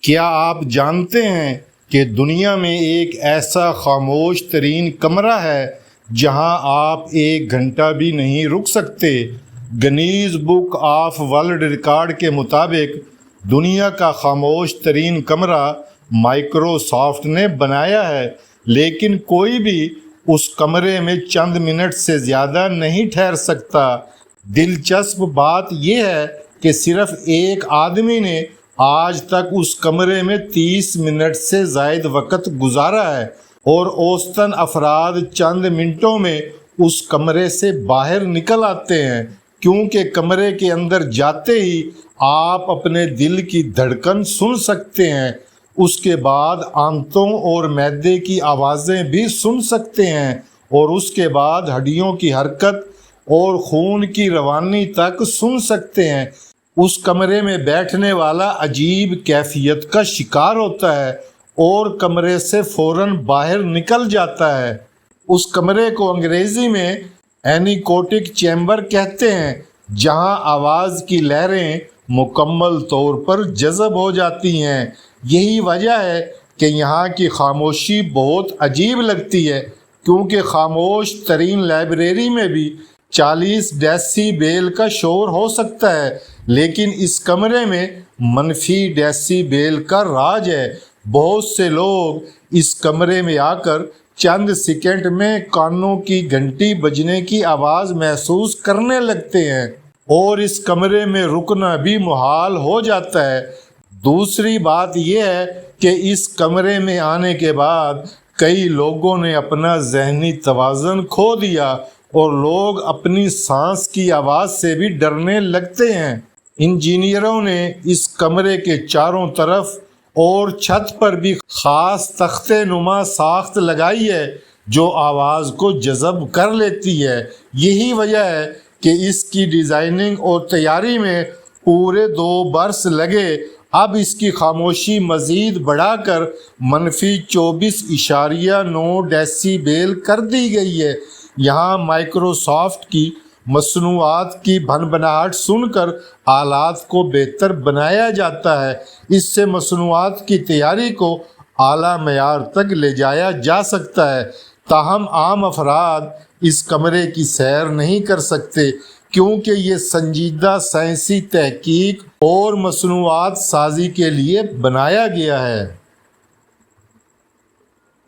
کیا آپ جانتے ہیں کہ دنیا میں ایک ایسا خاموش ترین کمرہ ہے جہاں آپ 1 گھنٹہ بھی نہیں رک سکتے؟ Guinness book of world record کے مطابق دنیا کا خاموش ترین کمرہ مائیکروسافٹ نے بنایا ہے، لیکن کوئی بھی اس کمرے میں چند منٹ سے زیادہ نہیں ٹھہر سکتا۔ دلچسپ بات یہ ہے کہ صرف ایک آدمی نے آج تک اس کمرے میں 30 منٹ سے زائد وقت گزارا ہے، اور اوسطاً افراد چند منٹوں میں اس کمرے سے باہر نکل آتے ہیں، کیونکہ کمرے کے اندر جاتے ہی آپ اپنے دل کی دھڑکن سن سکتے ہیں، اس کے بعد آنتوں اور معدے کی آوازیں بھی سن سکتے ہیں، اور اس کے بعد ہڈیوں کی حرکت اور خون کی روانی تک سن سکتے ہیں۔ اس کمرے میں بیٹھنے والا عجیب کیفیت کا شکار ہوتا ہے اور کمرے سے فوراً باہر نکل جاتا ہے۔ اس کمرے کو انگریزی میں اینیکوٹک چیمبر کہتے ہیں، جہاں آواز کی لہریں مکمل طور پر جذب ہو جاتی ہیں۔ یہی وجہ ہے کہ یہاں کی خاموشی بہت عجیب لگتی ہے، کیونکہ خاموش ترین لائبریری میں بھی 40 ڈیسی بیل کا شور ہو سکتا ہے، لیکن اس کمرے میں منفی ڈیسی بیل کا راج ہے۔ بہت سے لوگ اس کمرے میں آ کر چند سیکنڈ میں کانوں کی گھنٹی بجنے کی آواز محسوس کرنے لگتے ہیں، اور اس کمرے میں رکنا بھی محال ہو جاتا ہے۔ دوسری بات یہ ہے کہ اس کمرے میں آنے کے بعد کئی لوگوں نے اپنا ذہنی توازن کھو دیا، اور لوگ اپنی سانس کی آواز سے بھی ڈرنے لگتے ہیں۔ انجینئروں نے اس کمرے کے چاروں طرف اور چھت پر بھی خاص تختے نما ساخت لگائی ہے جو آواز کو جذب کر لیتی ہے۔ یہی وجہ ہے کہ اس کی ڈیزائننگ اور تیاری میں پورے 2 برس لگے۔ اب اس کی خاموشی مزید بڑھا کر منفی 24.9 ڈیسی بیل کر دی گئی ہے۔ یہاں مائیکروسافٹ کی مصنوعات کی بھنبھناہٹ سن کر آلات کو بہتر بنایا جاتا ہے۔ اس سے مصنوعات کی تیاری کو اعلیٰ معیار تک لے جایا جا سکتا ہے۔ تاہم عام افراد اس کمرے کی سیر نہیں کر سکتے، کیونکہ یہ سنجیدہ سائنسی تحقیق اور مصنوعات سازی کے لیے بنایا گیا ہے۔